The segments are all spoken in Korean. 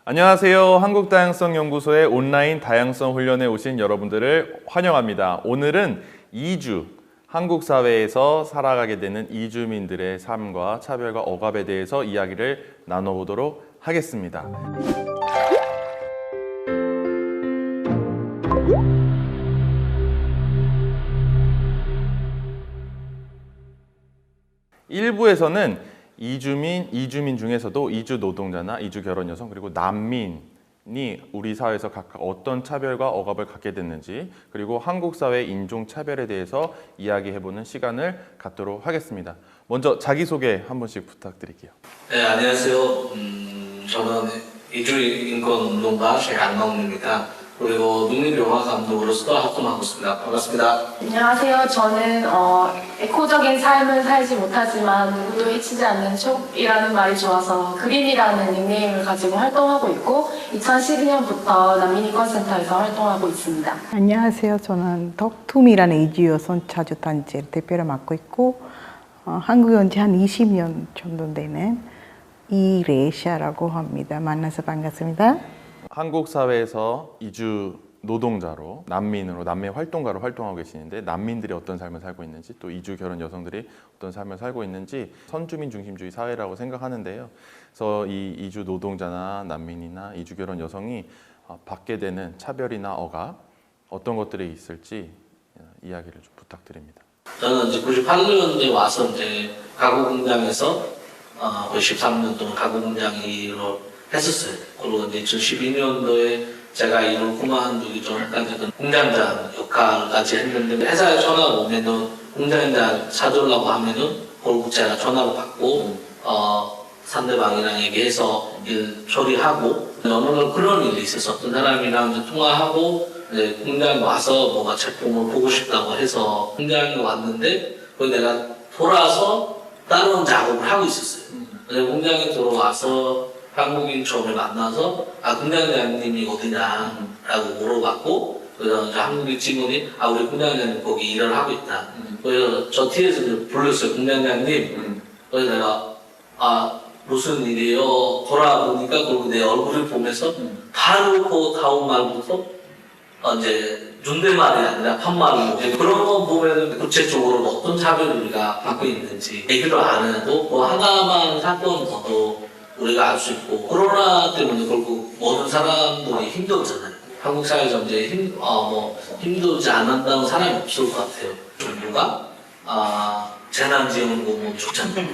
안녕하세요. 한국다양성연구소의 온라인 다양성 훈련에 오신 여러분들을 환영합니다. 오늘은 이주, 한국 사회에서 살아가게 되는 이주민들의 삶과 차별과 억압에 대해서 이야기를 나눠보도록 하겠습니다. 일부에서는 이주민 중에서도 이주 노동자나 이주 결혼 여성 그리고 난민이 우리 사회에서 각각 어떤 차별과 억압을 갖게 됐는지 그리고 한국 사회의 인종 차별에 대해서 이야기해보는 시간을 갖도록 하겠습니다. 먼저 자기소개 한 번씩 부탁드릴게요. 네, 안녕하세요. 저는 이주인권운동가 최강범입니다. 그리고 독립영화 감독으로서도 활동하고 있습니다. 반갑습니다. 안녕하세요. 저는 에코적인 삶을 살지 못하지만 누구도 해치지 않는 촉이라는 말이 좋아서 그린이라는 닉네임을 가지고 활동하고 있고 2012년부터 난민인권센터에서 활동하고 있습니다. 안녕하세요. 저는 덕툼이라는 이주여성 자주단체를 대표를 맡고 있고 한국에 온 지 한 20년 정도 되는 이레샤라고 합니다. 만나서 반갑습니다. 한국 사회에서 이주 노동자로 난민 활동가로 활동하고 계시는데 난민들이 어떤 삶을 살고 있는지 또 이주 결혼 여성들이 어떤 삶을 살고 있는지 선주민 중심주의 사회라고 생각하는데요. 그래서 이 이주 노동자나 난민이나 이주 결혼 여성이 받게 되는 차별이나 억압 어떤 것들이 있을지 이야기를 좀 부탁드립니다. 저는 이제 98년도에 와서 이제 가구 공장에서 13년 동안 가구 공장 일을 했었어요. 그리고 이제 2012년도에 제가 일을 그만두기 전까지 공장장 역할까지 했는데 회사에 전화가 오면은 공장장 찾으려고 하면은 결국 제가 전화를 받고 상대방이랑 얘기해서 일 처리하고 어느 날 그런 일이 있어서 어떤 사람이랑 이제 통화하고 이제 공장에 와서 뭐가 제품을 보고 싶다고 해서 공장에 왔는데 거기 내가 돌아서 다른 작업을 하고 있었어요. 공장에 들어와서 한국인 처음에 만나서 공장장님이 어디냐라고 물어봤고 그래서 이제 한국인 직원이 우리 공장장님 거기 일을 하고 있다. 그래서 저 뒤에서 불렀어요. 공장장님. 그래서 내가 무슨 일이에요? 돌아보니까 그리고 내 얼굴을 보면서 바로 그 다음 말부터 이제 존댓말이 아니라 반말로 그런 거 보면 구체적으로 어떤 차별을 우리가 받고 있는지 얘기를 안 해도 뭐 하나만 사건 더도 우리가 알 수 있고 코로나 때문에 결국 모든 사람들이 힘들잖아요. 한국 사회에서 이제 힘들지 않았다는 사람이 없을 것 같아요. 정부가 재난지원금을 줬잖아요.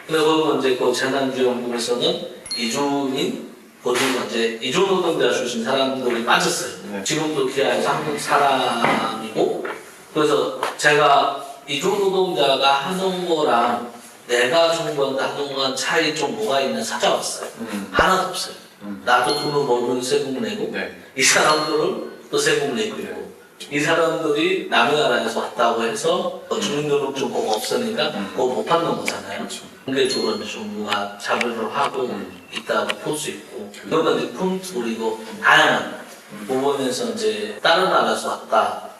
근데 그러면 이제 그 재난지원금에서는 이주민 거기는 이제 이주노동자 출신 사람들이 빠졌어요. 네. 지금도 기아에서 한국 사람이고 그래서 제가 이주노동자가 하는 거랑 내가 정부한테 한동안 차이 좀 뭐가 있나 찾아봤어요. 하나도 없어요. 나도 돈을 벌면 세금 내고 이 사람들은 또 세금 내고 있고 이 사람들이 남의 나라에서 왔다고 해서 주민등록증보가 없으니까 그거 못 받는 거잖아요. 상대적으로 정부가 차별을 하고 있다고 볼 수 있고 그러면 이제 우리 이거 다양한 부분에서 이제 다른 나라에서 왔다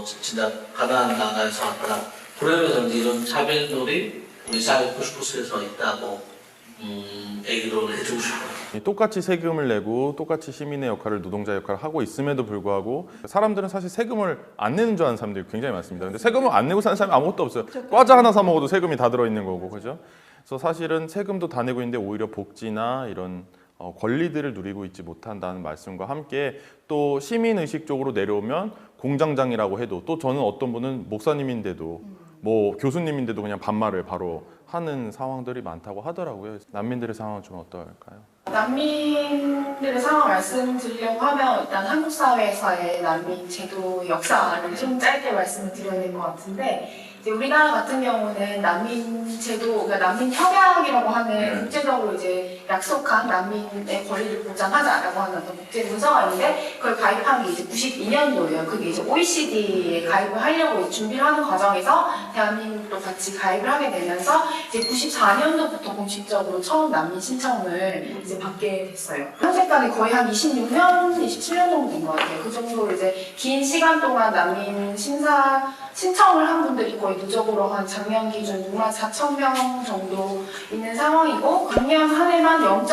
진짜 가난한 나라에서 왔다 그러면서 이제 이런 차별들이 우리 사회 곳곳에서 있다고 얘기를 해주고 싶어요. 똑같이 세금을 내고 똑같이 시민의 역할을 노동자 역할을 하고 있음에도 불구하고 사람들은 사실 세금을 안 내는 줄 아는 사람들이 굉장히 많습니다. 근데 세금을 안 내고 사는 사람이 아무것도 없어요. 과자 하나 사 먹어도 세금이 다 들어있는 거고 그죠? 그래서 사실은 세금도 다 내고 있는데 오히려 복지나 이런 권리들을 누리고 있지 못한다는 말씀과 함께 또 시민의식 쪽으로 내려오면 공장장이라고 해도 또 저는 어떤 분은 목사님인데도 뭐 교수님인데도 그냥 반말을 바로 하는 상황들이 많다고 하더라고요. 난민들의 상황은 좀 어떨까요? 난민들의 상황 말씀드리려고 하면 일단 한국 사회에서의 난민 제도 역사를 좀 짧게 말씀을 드려야 될 것 같은데 이제 우리나라 같은 경우는 난민 제도, 그러니까 난민 협약이라고 하는 국제적으로 이제 약속한 난민의 권리를 보장하자라고 하는 어떤 국제 문서가 있는데 그걸 가입한 게 이제 92년도예요. 그게 이제 OECD에 가입을 하려고 준비를 하는 과정에서 대한민국도 같이 가입을 하게 되면서 이제 94년도부터 공식적으로 처음 난민 신청을 이제 받게 됐어요. 현재까지 거의 한 26년, 27년 정도 된 것 같아요. 그 정도로 이제 긴 시간 동안 난민 심사 신청을 한 분들이 거의 누적으로 한 작년 기준 6만 4천 명 정도 있는 상황이고 작년 한 해만 0.04%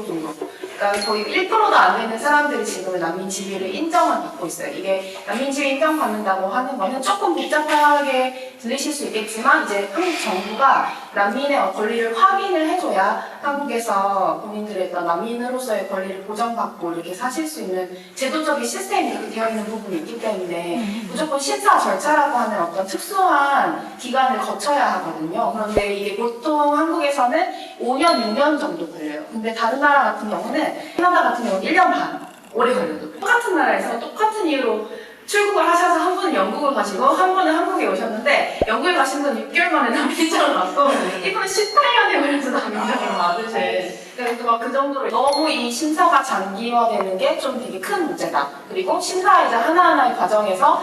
정도. 그러니까 거의 1%도 안 되는 사람들이 지금 난민 지위를 인정을 받고 있어요. 이게 난민 지위 인정받는다고 하는 거는 조금 복잡하게 들리실 수 있겠지만 이제 한국 정부가 난민의 권리를 확인을 해줘야 한국에서 본인들의 어떤 난민으로서의 권리를 보장받고 이렇게 사실 수 있는 제도적인 시스템이 이렇게 되어 있는 부분이 있기 때문에 무조건 심사 절차라고 하는 어떤 특수한 기간을 거쳐야 하거든요. 그런데 이게 보통 한국에서는 5년, 6년 정도 걸려요. 근데 다른 나라 같은 경우는 캐나다 같은 경우는 1년 반 오래 걸려도 똑같은 나라에서 똑같은 이유로 출국을 하셔서 한 분은 영국을 가시고 한 분은 한국에 오셨는데 영국에 가신 분은 6개월 만에 난민증을 받고 이분은 18년에 걸려서 난민증을 받으실 그러니까 막 그 정도로 너무 이 심사가 장기화되는 게 좀 되게 큰 문제다. 그리고 심사이자 하나하나의 과정에서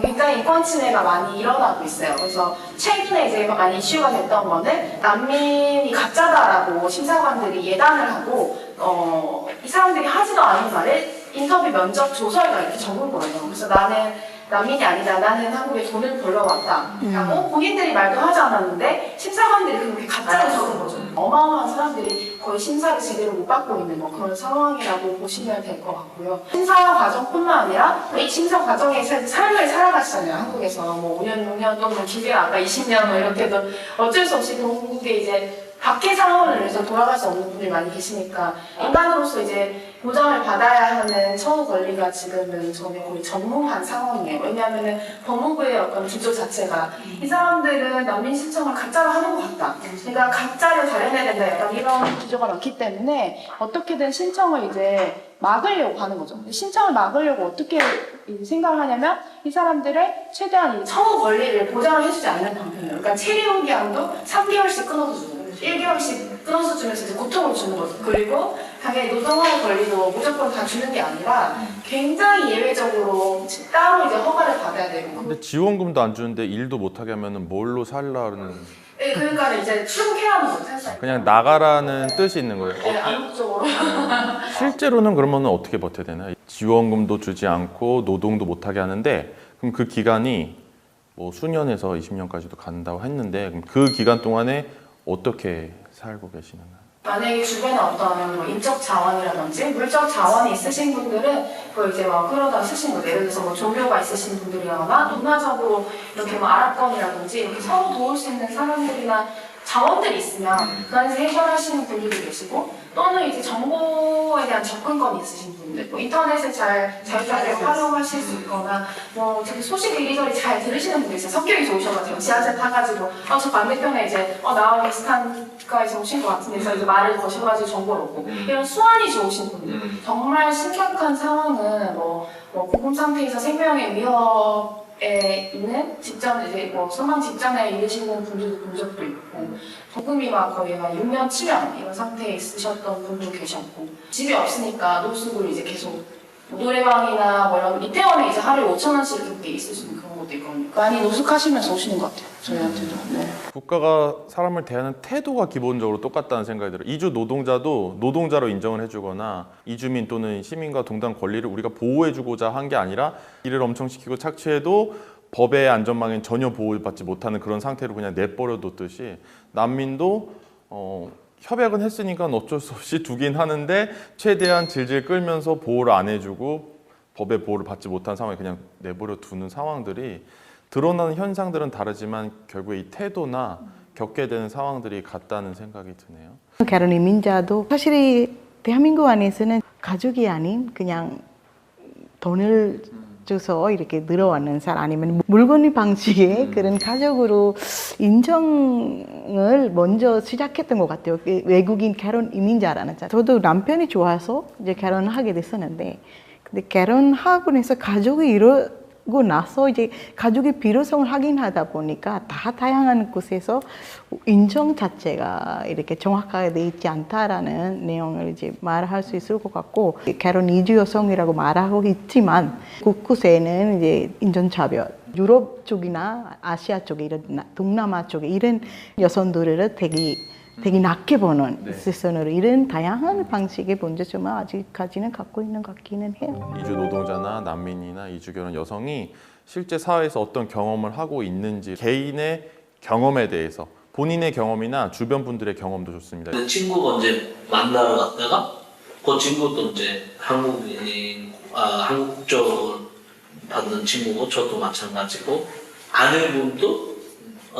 굉장히 인권 침해가 많이 일어나고 있어요. 그래서 최근에 이제 많이 이슈가 됐던 거는 난민이 가짜다라고 심사관들이 예단을 하고 이 사람들이 하지도 않은 말을 인터뷰 면접 조서에다 이렇게 적은 거예요. 그래서 나는 난민이 아니다. 나는 한국에 돈을 벌러 왔다. 라고 본인들이 말도 하지 않았는데 심사관들이 그렇게 가짜로 적은 거죠. 어마어마한 사람들이 거의 심사를 제대로 못 받고 있는 뭐 그런 상황이라고 보시면 될 것 같고요. 심사 과정뿐만 아니라 이 심사 과정에서 삶을 살아가시잖아요. 한국에서 뭐 5년, 6년 또는 길게 아까 20년 뭐 이렇게도 어쩔 수 없이 한국에 이제 밖의 상황을 위해서 돌아갈 수 없는 분들이 많이 계시니까 인간으로서 이제 보장을 받아야 하는 처우 권리가 지금은 저는 거의 전무한 상황이에요. 왜냐하면 법무부의 어떤 구조 자체가 이 사람들은 난민 신청을 가짜로 하는 것 같다. 그러니까 가짜를 자연해야 된다. 약간 이런 구조가 많기 때문에 어떻게든 신청을 이제 막으려고 하는 거죠. 신청을 막으려고 어떻게 생각을 하냐면 이 사람들의 최대한 이 처우 권리를 보장을 해주지 않는 방편이에요. 그러니까 체류 기한도 3개월씩 끊어서 주는 거예요. 1개월씩 끊어서 주면서 이제 고통을 주는 거죠. 그리고 당연히 노동하는 권리도 무조건 다 주는 게 아니라 굉장히 예외적으로 따로 이제 허가를 받아야 되고. 근데 지원금도 안 주는데 일도 못하게 하면은 뭘로 살라는? 네, 그러니까 이제 출국해라는 거죠, 사실. 그냥 나가라는 뜻이 있는 거예요. 네, 암묵적으로. 실제로는 그러면 어떻게 버텨야 되나요? 지원금도 주지 않고 노동도 못하게 하는데 그럼 그 기간이 뭐 수년에서 20년까지도 간다고 했는데 그럼 그 기간 동안에 어떻게 살고 계시나요? 만약에 주변에 어떤 뭐 인적 자원이라든지 물적 자원이 있으신 분들은 그 이제 막 끌어다 쓰신 거 예를 들어서 뭐 종교가 있으신 분들이거나 문화적으로 이렇게 뭐 아랍권이라든지 이렇게 서로 도울 수 있는 사람들이나 자원들이 있으면 그 안에서 해결하시는 분들도 계시고 또는 이제 정보에 대한 접근권이 있으신 분들 뭐 인터넷을 잘 자유롭게 활용하실 수 있거나 뭐 되게 소식 이리저리 잘 들으시는 분들 있어요. 성격이 좋으셔가지고 지하철 타가지고 저 반대편에 이제 나우이스탄가에서 오신 것 같은데 그래서 이제 말을 거셔가지고 정보를 얻고 이런 수완이 좋으신 분들 정말 심각한 상황은 뭐 구금 상태에서 생명의 위협에 있는 직전 이제 뭐 사망 직전에 이르시는 분들도 본 적도 있고 도금이 막 거의 막 6년 7년 이런 상태에 있으셨던 분도 계셨고 집이 없으니까 노숙을 이제 계속 노래방이나 뭐 이런 이태원에 이제 하루에 5,000원씩 이렇게 있으시는 그런 것도 있거든요. 많이 노숙하시면서 오시는 것 같아요. 저희한테도. 네. 국가가 사람을 대하는 태도가 기본적으로 똑같다는 생각이 들어요. 이주 노동자도 노동자로 인정을 해주거나 이주민 또는 시민과 동등한 권리를 우리가 보호해주고자 한 게 아니라 일을 엄청 시키고 착취해도 법의 안전망엔 전혀 보호받지 못하는 그런 상태로 그냥 내버려뒀듯이 난민도 협약은 했으니까 어쩔 수 없이 두긴 하는데 최대한 질질 끌면서 보호를 안 해주고 법의 보호를 받지 못한 상황에 그냥 내버려 두는 상황들이 드러나는 현상들은 다르지만 결국에 이 태도나 겪게 되는 상황들이 같다는 생각이 드네요. 결혼 이민자도 사실 대한민국 안에서는 가족이 아닌 그냥 돈을 줘서 이렇게 늘어왔는 사람 아니면 물건의 방식의 그런 가족으로 인정을 먼저 시작했던 것 같아요. 외국인 결혼 이민자라는 자. 저도 남편이 좋아서 이제 결혼을 하게 됐었는데 근데 결혼하고 나서 가족이 이루고 나서 이제 가족의 필요성을 확인하다 보니까 다 다양한 곳에서 인정 자체가 이렇게 정확하게 돼 있지 않다라는 내용을 이제 말할 수 있을 것 같고 결혼 이주 여성이라고 말하고 있지만 곳곳에는 이제 인종차별 유럽 쪽이나 아시아 쪽에 이런 동남아 쪽에 이런 여성들을 되게 되게 낮게 버는 시선으로 이런 다양한 방식의 문제점을 아직까지는 갖고 있는 것 같기는 해요. 이주 노동자나 난민이나 이주 결혼 여성이 실제 사회에서 어떤 경험을 하고 있는지 개인의 경험에 대해서 본인의 경험이나 주변 분들의 경험도 좋습니다. 내 친구가 이제 만나러 갔다가 그 친구도 이제 한국 국적을 받는 친구고 저도 마찬가지고 아내분도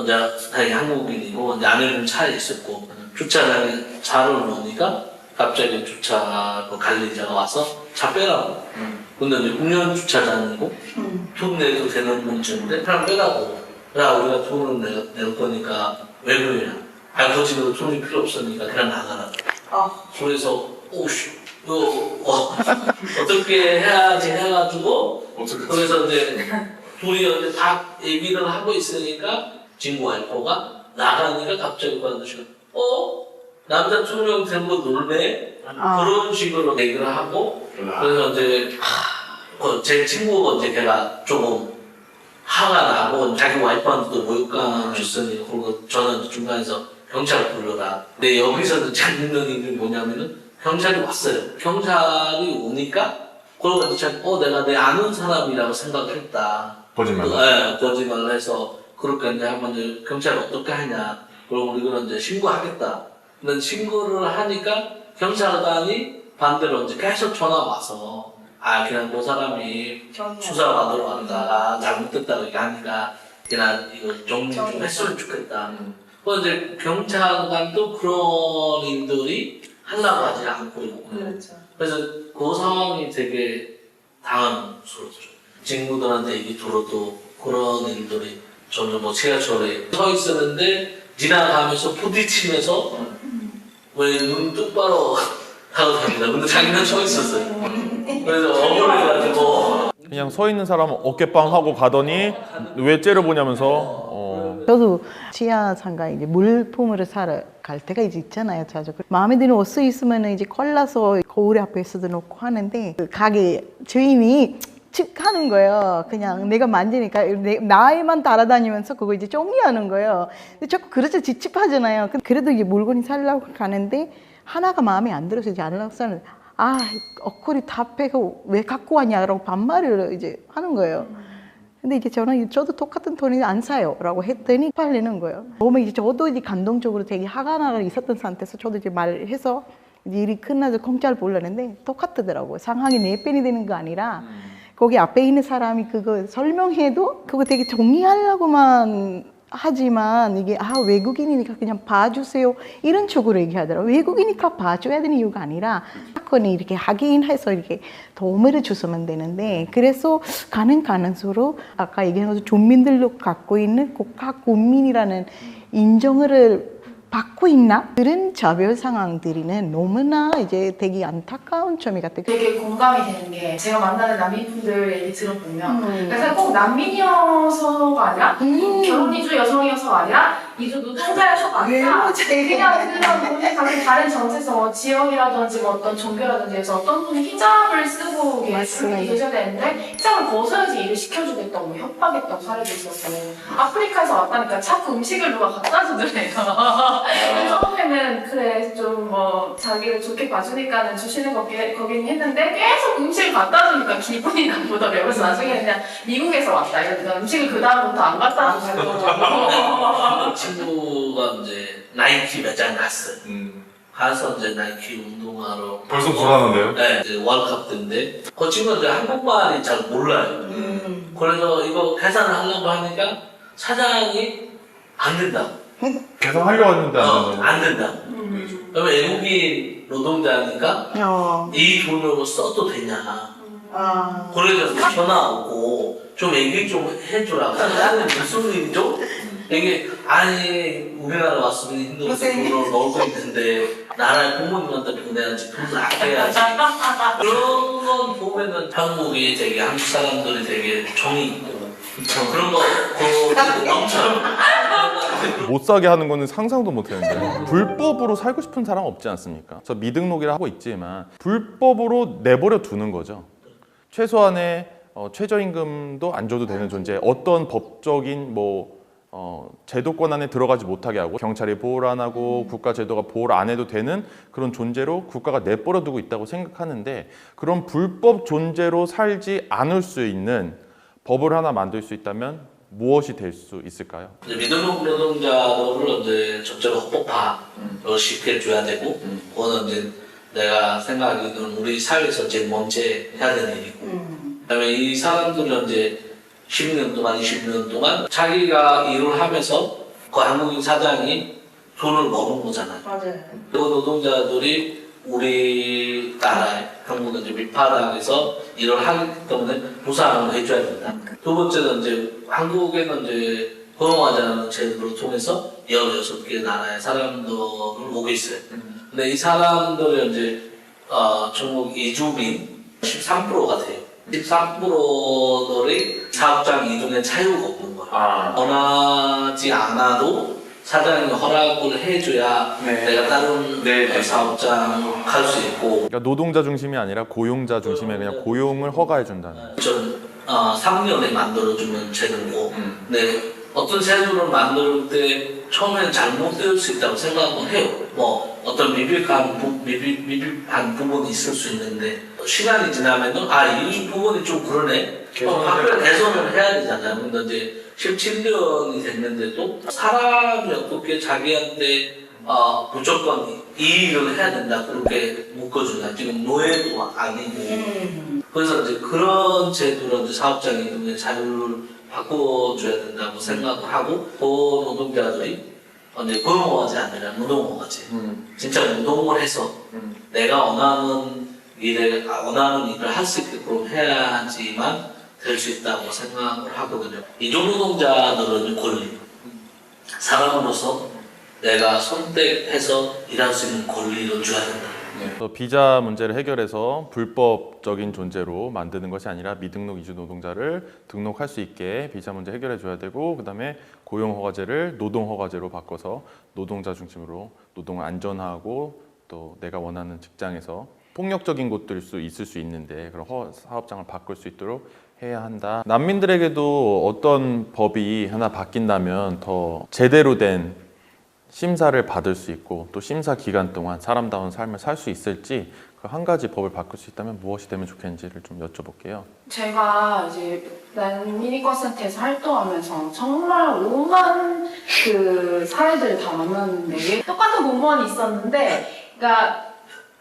이제 다행히 한국인이고 이제 아내분 차에 있었고 주차장에 차를 놓으니까 갑자기 주차 그 관리자가 와서 차 빼라고. 근데 이제 공연 주차장이고 돈 내도 되는 문제인데 그냥 빼라고. 야 우리가 돈을 낼 거니까 왜 그러냐. 그 집에도 돈이 필요 없으니까 그냥 나가라. 그래서 오씨 이거 어떻게 해야지 해가지고 그래서 이제 둘이 이제 다 얘기를 하고 있으니까 친구 와이프가 나가니까 갑자기 관두시가 남자 2명 된거 놀래? 그런 식으로 얘기를 하고 그래서 이제 제 친구가 이제 걔가 조금 화가 나고 자기 와이프한테도 모욕감 줬으니 그리고 저는 중간에서 경찰을 불러라. 근데 여기서 재밌는 일이 뭐냐면은 경찰이 왔어요. 경찰이 오니까 그러고 이제 내가 내 아는 사람이라고 생각을 했다. 거짓말. 네, 거짓말을 해서 그렇게 이제 한번 이제 경찰이 어떻게 하냐. 그리고 우리가 이제 신고하겠다. 근데 신고를 하니까 경찰관이 반대로 이제 계속 전화 와서 그냥 그 사람이 수사받으러 왔다. 잘못됐다 이렇게 하니까 그냥 이거 정리 좀 했으면 좋겠다. 그래서 이제 경찰관도 그런 일들이 하려고 하지 않고 있고요. 그래서 그 상황이 되게 당황스럽죠. 친구들한테 얘기 들어도 그런 일들이 저는 뭐 지하철에 서 있었는데 지나가면서 부딪히면서 왜 눈 똑바로 하고 다닙니다. 근데 자기는 서 있었어요. 그래서 억울해가지고 그냥 서 있는 사람은 어깨빵 하고 가더니 왜 째려보냐면서 저도 지하 상가에 이제 물품을 사러 갈 때가 이제 있잖아요. 자주 마음에 드는 옷 있으면 이제 골라서 거울 앞에서도 놓고 하는데 그 가게 주인이 칙 하는 거예요. 그냥 내가 만지니까 나에만 따라다니면서 그거 이제 정리하는 거예요. 근데 자꾸 그래서 찝찝하잖아요. 그래도 이제 물건이 살려고 가는데 하나가 마음에 안 들어서 이제 안 하려고 사는 억울이 다 빼고 왜 갖고 왔냐라고 반말을 이제 하는 거예요. 근데 이게 저도 똑같은 돈이 안 사요 라고 했더니 빨리는 거예요. 너무 이제 저도 이제 감동적으로 되게 화가 나가 있었던 상태에서 저도 이제 말해서 이제 일이 끝나서 공짜를 불렀는데 똑같더라고요. 상황이 내 편이 되는 거 아니라 거기 앞에 있는 사람이 그거 설명해도 그거 되게 정리하려고만 하지만 이게 외국인이니까 그냥 봐주세요 이런 쪽으로 얘기하더라고요. 외국이니까 봐줘야 되는 이유가 아니라 사건이 이렇게 하긴 해서 이렇게 도움을 주시면 되는데 그래서 가능수로 아까 얘기한 것처럼 존민들로 갖고 있는 국가국민이라는 인정을 받고 있나? 그런 차별 상황들이는 너무나 이제 되게 안타까운 점이 같아요. 되게 공감이 되는 게 제가 만나는 난민분들 얘기 들어보면 그래서 꼭 난민이어서가 아니라 결혼 이주 여성이어서가 아니라 이주 노동자여서가 아니라 그냥 본인 각기 다른 정체성 지역이라든지 뭐 어떤 종교라든지 해서 어떤 분이 히잡을 쓰고 계셔야 되는데 히잡을 벗어야지 일을 시켜주겠다고 뭐 협박했다고 사례도 있었고 아프리카에서 왔다니까 자꾸 음식을 누가 갖다 주더래요. 처음에는 그래 좀 뭐 자기를 좋게 봐주니까는 주시는 거긴 했는데 계속 음식을 갖다 주니까 기분이 나쁘더래요. 그래서 나중에 그냥 미국에서 왔다 이러니까 음식을 그 다음부터 안 갖다 주고 친구가 이제 나이키 매장 갔어요. 가서 이제 나이키 운동하러 벌써 불안한데요? 네, 이제 월드컵 때인데 그 친구는 이제 한국말이 잘 몰라요. 그래서 이거 계산을 하려고 하니까 사장이 안 된다. 계산하려고 했는데 안 된다. 그러면 외국인 노동자니까 이 돈으로 써도 되냐. 그래서 전화 오고 좀 얘기 좀 해주라. 나는 무슨 일이죠? 이게 우리나라 왔으면 힘들어서 돈을 넣고 있는데 나라의 부모님한테 보내야지 돈을 아껴야지. 그런 건 보면은 한국이 되게 한국 사람들이 되게 정이 있고 그런 거 엄청 못 사게 하는 거는 상상도 못 했는데 불법으로 살고 싶은 사람 없지 않습니까? 저 미등록이라 하고 있지만 불법으로 내버려 두는 거죠. 최소한의 최저임금도 안 줘도 되는 존재, 어떤 법적인 제도권 안에 들어가지 못하게 하고 경찰이 보호를 안 하고 국가 제도가 보호를 안 해도 되는 그런 존재로 국가가 내버려 두고 있다고 생각하는데 그런 불법 존재로 살지 않을 수 있는 법을 하나 만들 수 있다면 무엇이 될 수 있을까요? 이제 미등록 노동자를 이제 적절히 헌법화를 시켜줘야 되고 그거는 이제 내가 생각하기에는 우리 사회에서 제일 먼저 해야 되는 일이고 그다음에 이 사람들은 이제 10년 동안, 20년 동안 자기가 일을 하면서 그 한국인 사장이 돈을 버는 거잖아요. 맞아요. 그 노동자들이 우리나라에 한국은 이제 밑바닥에서 일을 하기 때문에 보상을 해줘야 된다. 두 번째는 이제 한국에는 이제 고용하자는 제도를 통해서 16개 나라의 사람들을 오고 있어요. 근데 이 사람들은 이제 중국 이주민 13%가 돼요. 13%들이 사업장 이동에 자유가 없는 거예요. 원하지 않아도 사장이 허락을 해줘야 내가 다른 사업장 갈 수 있고. 그러니까 노동자 중심이 아니라 고용자 중심의 그냥 고용을 허가해 준다는. 좀 3년에 만들어주는 제도고, 네, 어떤 제도를 만들 때 처음엔 잘못될 수 있다고 생각을 해요. 뭐 어떤 미비한 부분이 있을 수 있는데 시간이 지나면은 이 부분이 좀 그러네. 학교에 개선을 해야 되잖아요. 근데 이제 17년이 됐는데도 사람이 어떻게 자기한테 무조건 이 일을 해야 된다 그렇게 묶어주냐. 지금 노예도 아니고. 그래서 이제 그런 제도로 이제 사업장 이동의 자유를 바꿔줘야 된다고 생각을 하고 그 노동자들이 이제 고용어가지 아니라 노동어가지. 진짜 노동을 해서 내가 원하는 일을 할 수 있게끔 해야지만 될 수 있다고 생각을 하거든요. 이종 노동자들은 권리. 사람으로서 내가 선택해서 일할 수 있는 권리를 줘야 된다. 그래서 비자 문제를 해결해서 불법적인 존재로 만드는 것이 아니라 미등록 이주 노동자를 등록할 수 있게 비자 문제 해결해 줘야 되고 그다음에 고용 허가제를 노동 허가제로 바꿔서 노동자 중심으로 노동을 안전하고 또 내가 원하는 직장에서 폭력적인 곳들 수 있을 수 있는데 그런 사업장을 바꿀 수 있도록 해야 한다. 난민들에게도 어떤 법이 하나 바뀐다면 더 제대로 된 심사를 받을 수 있고 또 심사 기간 동안 사람다운 삶을 살 수 있을지 그 한 가지 법을 바꿀 수 있다면 무엇이 되면 좋겠는지를 좀 여쭤볼게요. 제가 이제 난민인권센터에서 활동하면서 정말 오만 그 사례들을 다 만났는데 똑같은 공무원이 있었는데 그러니까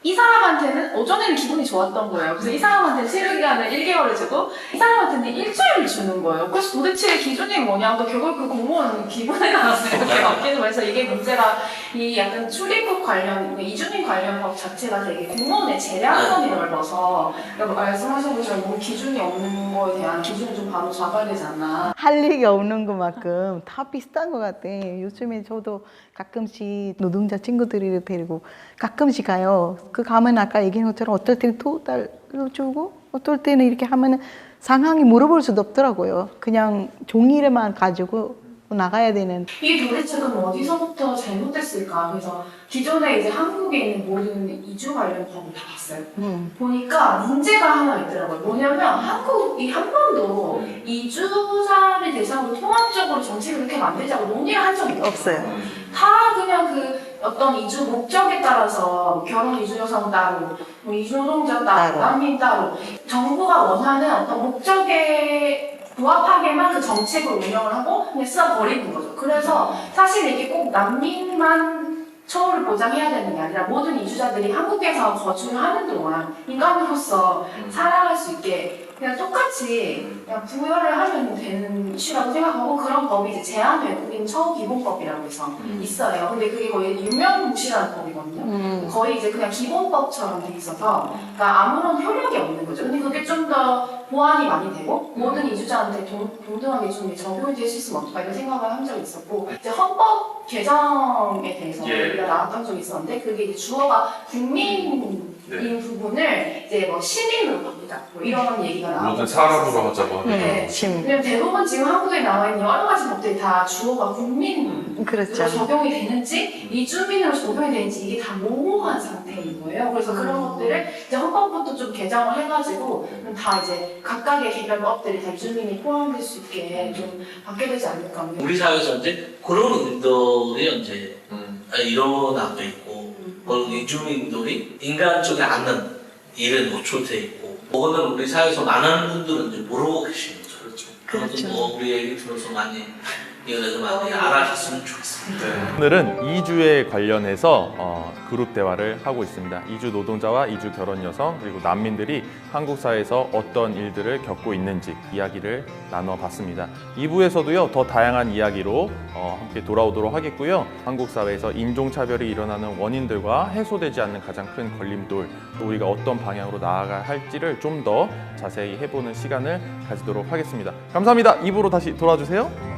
이 사람한테는 오전에는 기분이 좋았던 거예요. 그래서 이 사람한테는 체류 기간을 1개월을 주고 이 사람한테는 일주일을 주는 거예요. 그래서 도대체 기준이 뭐냐고 결국 그 공무원은 기분에 따라서 이렇게 바뀌는 거예요. 그래서 이게 문제가 이 약간 출입국 관련, 이주민 관련 법 자체가 되게 공무원의 제한성이 넓어서 그러니까 말씀하신 것처럼 뭐 기준이 없는 거에 대한 기준을 좀 바로 잡아야 되지 않나. 할 얘기 없는 것만큼 다 비슷한 것 같아. 요즘에 저도 가끔씩 노동자 친구들을 데리고 가끔씩 가요. 그 가면 아까 얘기한 것처럼 어떨 때는 2달러 주고 어떨 때는 이렇게 하면 상황이 물어볼 수도 없더라고요. 그냥 종이를만 가지고 나가야 되는. 이게 도대체 그럼 어디서부터 잘못됐을까? 그래서 기존에 이제 한국에 있는 모든 이주 관련 법을 다 봤어요. 보니까 문제가 하나 있더라고요. 뭐냐면 한국이 한 번도 이주자를 대상으로 통합적으로 정책을 그렇게 만들자고 논의를 한 적이 없어요. 다 그냥 그 어떤 이주 목적에 따라서 결혼 이주 여성 따로, 뭐 이주 노동자 따로, 난민 따로 정부가 원하는 어떤 목적에 부합하게만 그 정책을 운영을 하고 그냥 써버리는 거죠. 그래서 사실 이게 꼭 난민만 처우를 보장해야 되는 게 아니라 모든 이주자들이 한국에서 거주를 하는 동안 인간으로서 살아갈 수 있게 그냥 똑같이 그냥 부여를 하면 되는 이슈라고 생각하고 그런 법이 이제 제한 외국인 처우 기본법이라고 해서 있어요. 근데 그게 거의 유명무실한 법이거든요. 거의 이제 그냥 기본법처럼 돼 있어서 그러니까 아무런 효력이 없는 거죠. 근데 그게 좀 더 보완이 많이 되고 모든 이주자한테 동등하게 좀 적용이 될 수 있으면 어떨까 이런 생각을 한 적이 있었고 이제 헌법 개정에 대해서 우리가 나왔던 적이 있었는데 그게 이제 주어가 국민인 부분을 이제 이제 뭐 시민으로 갑니다. 뭐 이런 얘기가 나오고 모든 사람으로 하자고 하는. 네. 왜냐면 대부분 지금 한국에 나와 있는 여러 가지 법들이 다 주어가 국민으로 그렇죠. 적용이 되는지 이주민으로 적용이 되는지 이게 다 모호한 상태인 거예요. 그래서 그런 것들을 이제 헌법부터 좀 개정을 해가지고 다 이제 각각의 개별법들이 다 이주민이 포함될 수 있게 좀 바뀌게 되지 않을까. 우리 사회에서 이제 그런 운동이 이제 일어나고 있고 그런 이주민들이 인간 쪽에 않는 일에 노출돼 있고 그거는 우리 사회에서 많은 분들은 이제 모르고 계신 거죠. 그렇죠. 뭐 우리 얘기 들어서 많이 이거에서 많이 알아주셨으면 좋겠습니다. 오늘은 이주에 관련해서 그룹 대화를 하고 있습니다. 이주 노동자와 이주 결혼 여성 그리고 난민들이 한국 사회에서 어떤 일들을 겪고 있는지 이야기를 나눠봤습니다. 2부에서도요 더 다양한 이야기로 함께 돌아오도록 하겠고요. 한국 사회에서 인종차별이 일어나는 원인들과 해소되지 않는 가장 큰 걸림돌 또 우리가 어떤 방향으로 나아가야 할지를 좀 더 자세히 해보는 시간을 가지도록 하겠습니다. 감사합니다. 2부로 다시 돌아주세요.